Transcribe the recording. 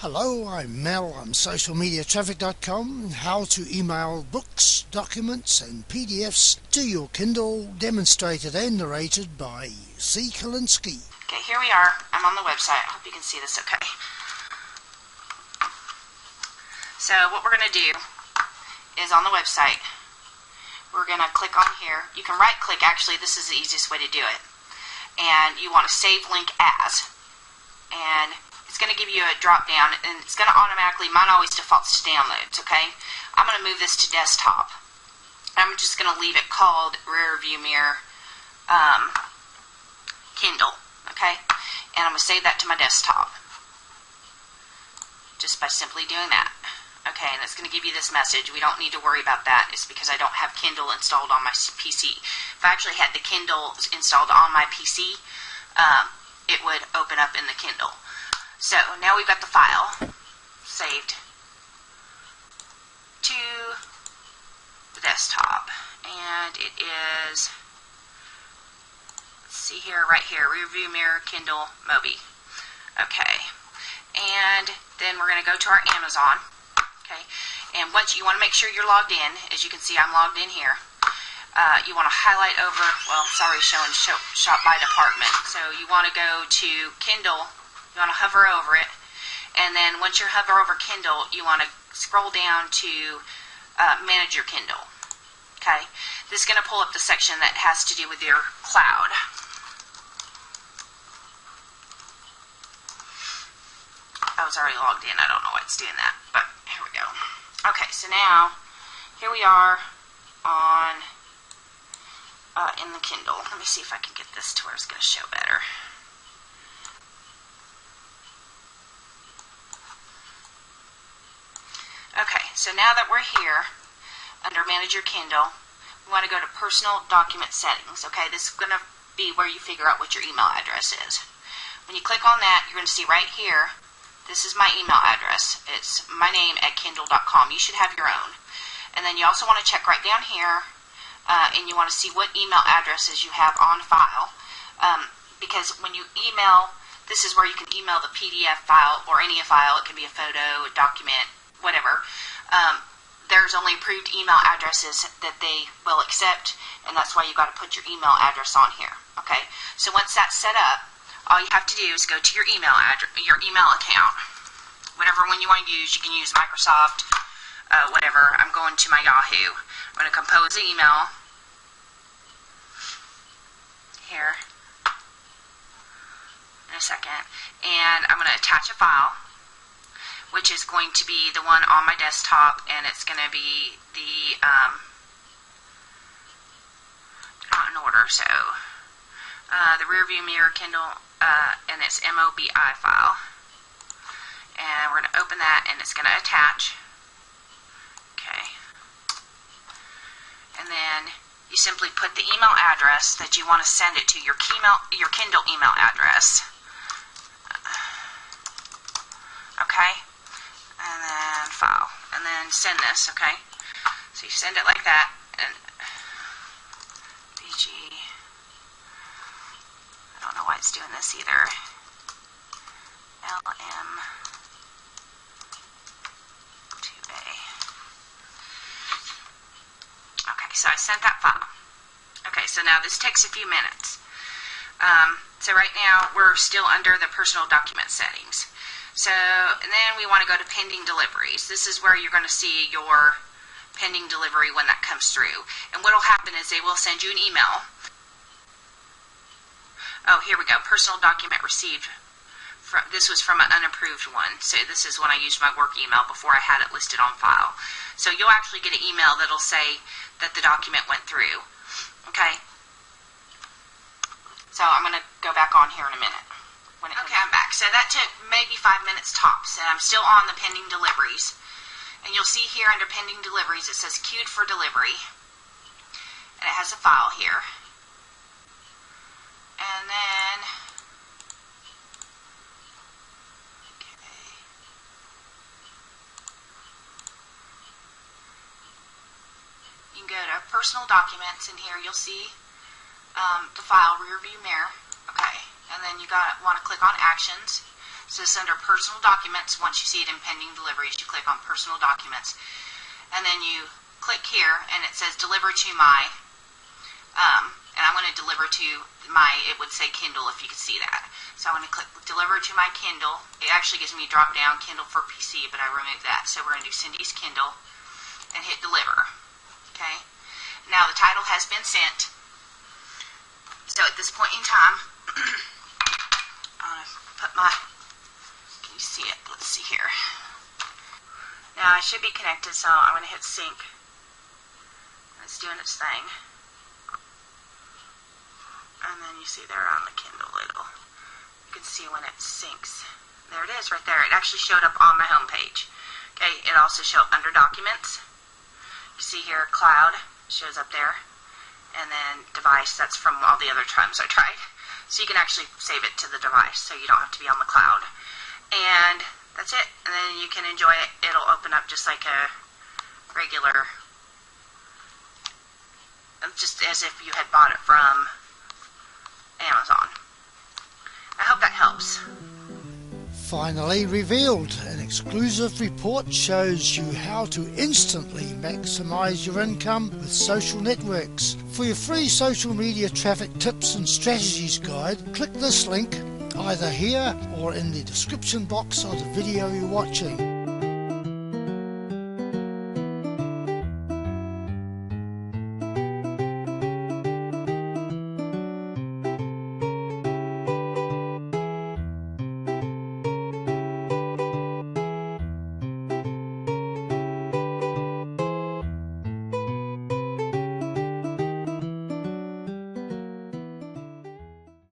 Hello, I'm Mel. I'm socialmediatraffic.com. How to email books, documents and PDFs to your Kindle, demonstrated and narrated by C. Kalinsky. Okay, here we are. I'm on the website. I hope you can see this okay. So what we're going to do is on the website, we're going to click on here. You can right click, actually. This is the easiest way to do it. And you want to save link as. And it's going to give you a drop down, and it's going to automatically, mine always defaults to downloads, okay? I'm going to move this to desktop. I'm just going to leave it called Rear View Mirror Kindle, okay? And I'm going to save that to my desktop just by simply doing that. Okay, and it's going to give you this message. We don't need to worry about that. It's because I don't have Kindle installed on my PC. If I actually had the Kindle installed on my PC, it would open up in the Kindle. So now we've got the file saved to the desktop, and it is, let's see here, right here, Rearview Mirror Kindle MOBI. Okay, and then we're going to go to our Amazon. Okay, and once you want to make sure you're logged in, as you can see, I'm logged in here. You want to highlight over, well, it's already showing shop by department. So you want to go to Kindle. You want to hover over it, and then once you hover over Kindle, you want to scroll down to manage your Kindle. Okay, this is going to pull up the section that has to do with your cloud. I was already logged in. I don't know why it's doing that, but here we go. Okay, so now here we are on in the Kindle. Let me see if I can get this to where it's going to show better. Okay, so now that we're here, under Manage Your Kindle, we want to go to Personal Document Settings. Okay, this is going to be where you figure out what your email address is. When you click on that, you're going to see right here, this is my email address. It's my name at kindle.com. You should have your own. And then you also want to check right down here, and you want to see what email addresses you have on file. Because when you email, this is where you can email the PDF file or any file. It can be a photo, a document, whatever. There's only approved email addresses that they will accept, and that's why you got to put your email address on here. Okay, so once that's set up, all you have to do is go to your email address, your email account, whatever one you want to use. You can use Microsoft, whatever. I'm going to my Yahoo. I'm going to compose an email here in a second, and I'm going to attach a file, which is going to be the one on my desktop, and it's going to be the, not in order, so, the Rearview Mirror Kindle, and it's MOBI file. And we're going to open that, and it's going to attach. Okay. And then you simply put the email address that you want to send it to, your Kindle email address. Okay. And then file, and then send this, okay? So you send it like that, and BG, I don't know why it's doing this either, LM2A. Okay, so I sent that file. Okay, so now this takes a few minutes. So right now, we're still under the personal document settings. So, and then we want to go to Pending Deliveries. This is where you're going to see your pending delivery when that comes through. And what will happen is they will send you an email. Oh, here we go. Personal document received. This was from an unapproved one. So this is when I used my work email before I had it listed on file. So you'll actually get an email that'll say that the document went through. Okay? So I'm going to go back on here in a minute. Okay, I'm back. So that took maybe 5 minutes tops, and I'm still on the pending deliveries. And you'll see here under pending deliveries, it says queued for delivery. And it has a file here. And then, okay. You can go to personal documents, and here you'll see the file Rearview Mirror. Okay. And then you want to click on Actions. So it's under personal documents. Once you see it in pending deliveries, you click on personal documents, and then you click here, and it says deliver to my, and I'm going to deliver to my, it would say Kindle if you could see that. So I'm going to click deliver to my Kindle. It actually gives me drop down Kindle for PC, but I removed that. So we're going to do Cindy's Kindle and hit deliver. Okay. Now the title has been sent. So at this point in time, I'm going to put my, can you see it? Let's see here. Now I should be connected, so I'm going to hit sync. It's doing its thing. And then you see there on the Kindle, you can see when it syncs. There it is right there. It actually showed up on my home page. Okay, it also showed under documents. You see here cloud shows up there. And then device, that's from all the other times I tried. So you can actually save it to the device, so you don't have to be on the cloud. And that's it. And then you can enjoy it. It'll open up just like a regular, just as if you had bought it from Amazon. I hope that helps. Finally revealed, an exclusive report shows you how to instantly maximize your income with social networks. For your free social media traffic tips and strategies guide, click this link either here or in the description box of the video you're watching.